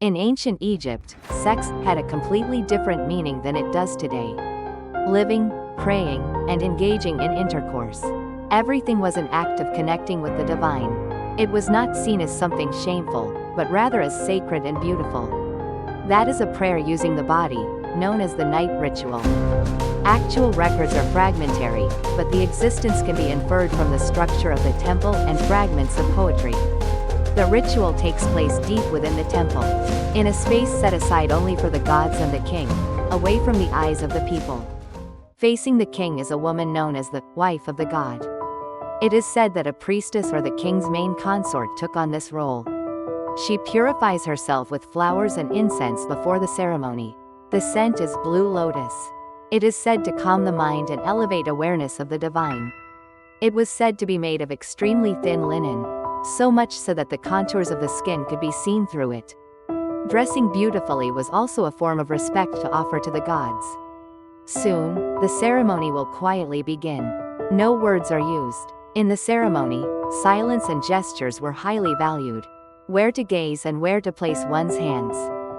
In ancient Egypt, sex had a completely different meaning than it does today. Living, praying, and engaging in intercourse. Everything was an act of connecting with the divine. It was not seen as something shameful, but rather as sacred and beautiful. That is a prayer using the body, known as the night ritual. Actual records are fragmentary, but the existence can be inferred from the structure of the temple and fragments of poetry. The ritual takes place deep within the temple, in a space set aside only for the gods and the king, away from the eyes of the people. Facing the king is a woman known as the wife of the god. It is said that a priestess or the king's main consort took on this role. She purifies herself with flowers and incense before the ceremony. The scent is blue lotus. It is said to calm the mind and elevate awareness of the divine. It was said to be made of extremely thin linen, so much so that the contours of the skin could be seen through it. Dressing beautifully was also a form of respect to offer to the gods. Soon, the ceremony will quietly begin. No words are used. In the ceremony, silence and gestures were highly valued. Where to gaze and where to place one's hands.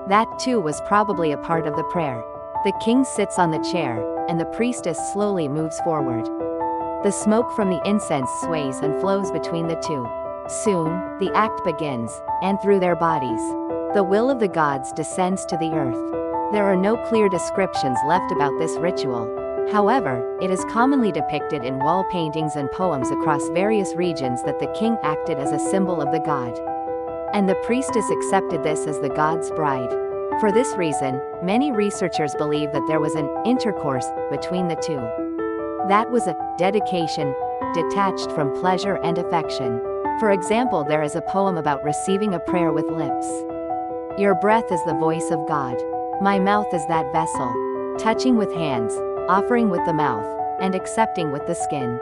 That too was probably a part of the prayer. The king sits on the chair, and the priestess slowly moves forward. The smoke from the incense sways and flows between the two. Soon, the act begins, and through their bodies, the will of the gods descends to the earth. There are no clear descriptions left about this ritual. However, it is commonly depicted in wall paintings and poems across various regions that the king acted as a symbol of the god. And the priestess accepted this as the god's bride. For this reason, many researchers believe that there was an intercourse between the two. That was a dedication, detached from pleasure and affection. For example, there is a poem about receiving a prayer with lips. Your breath is the voice of God. My mouth is that vessel. Touching with hands, offering with the mouth, and accepting with the skin.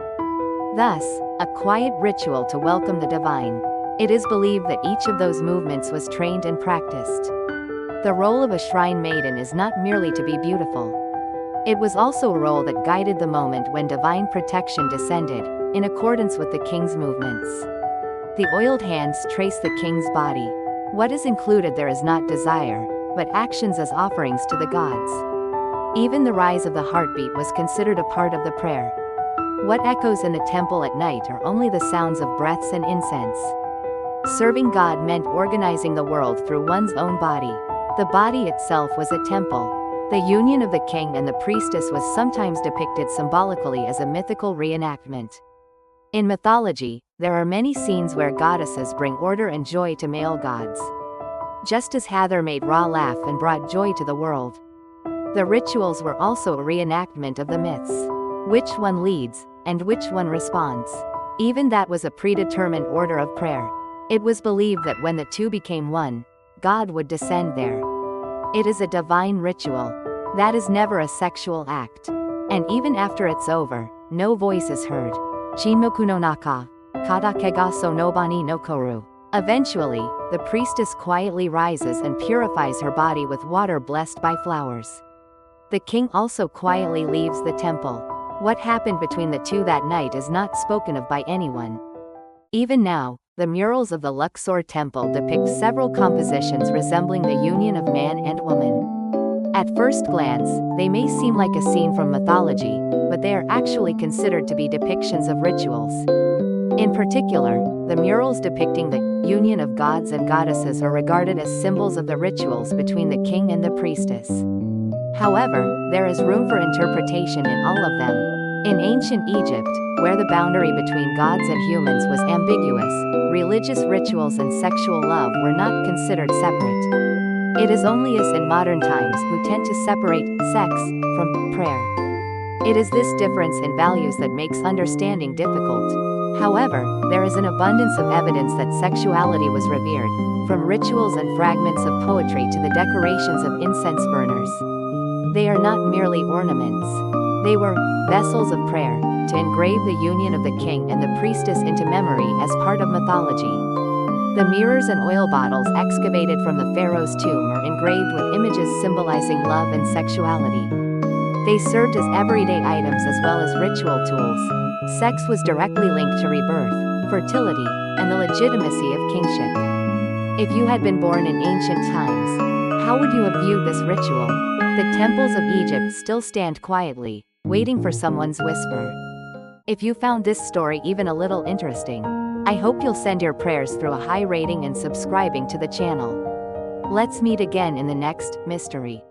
Thus, a quiet ritual to welcome the divine. It is believed that each of those movements was trained and practiced. The role of a shrine maiden is not merely to be beautiful. It was also a role that guided the moment when divine protection descended, in accordance with the king's movements. The oiled hands trace the king's body. What is included there is not desire, but actions as offerings to the gods. Even the rise of the heartbeat was considered a part of the prayer. What echoes in the temple at night are only the sounds of breaths and incense. Serving God meant organizing the world through one's own body. The body itself was a temple. The union of the king and the priestess was sometimes depicted symbolically as a mythical reenactment. In mythology, there are many scenes where goddesses bring order and joy to male gods. Just as Hathor made Ra laugh and brought joy to the world. The rituals were also a reenactment of the myths. Which one leads, and which one responds. Even that was a predetermined order of prayer. It was believed that when the two became one, God would descend there. It is a divine ritual. That is never a sexual act. And even after it's over, no voice is heard. Chinmoku no naka, kata kega so nobani no koru. Eventually, the priestess quietly rises and purifies her body with water blessed by flowers. The king also quietly leaves the temple. What happened between the two that night is not spoken of by anyone. Even now, the murals of the Luxor temple depict several compositions resembling the union of man and woman. At first glance, they may seem like a scene from mythology, but they are actually considered to be depictions of rituals. In particular, the murals depicting the union of gods and goddesses are regarded as symbols of the rituals between the king and the priestess. However, there is room for interpretation in all of them. In ancient Egypt, where the boundary between gods and humans was ambiguous, religious rituals and sexual love were not considered separate. It is only us in modern times who tend to separate sex from prayer. It is this difference in values that makes understanding difficult. However, there is an abundance of evidence that sexuality was revered, from rituals and fragments of poetry to the decorations of incense burners. They are not merely ornaments. They were vessels of prayer, to engrave the union of the king and the priestess into memory as part of mythology. The mirrors and oil bottles excavated from the Pharaoh's tomb are engraved with images symbolizing love and sexuality. They served as everyday items as well as ritual tools. Sex was directly linked to rebirth, fertility, and the legitimacy of kingship. If you had been born in ancient times, how would you have viewed this ritual? The temples of Egypt still stand quietly, waiting for someone's whisper. If you found this story even a little interesting, I hope you'll send your prayers through a high rating and subscribing to the channel. Let's meet again in the next mystery.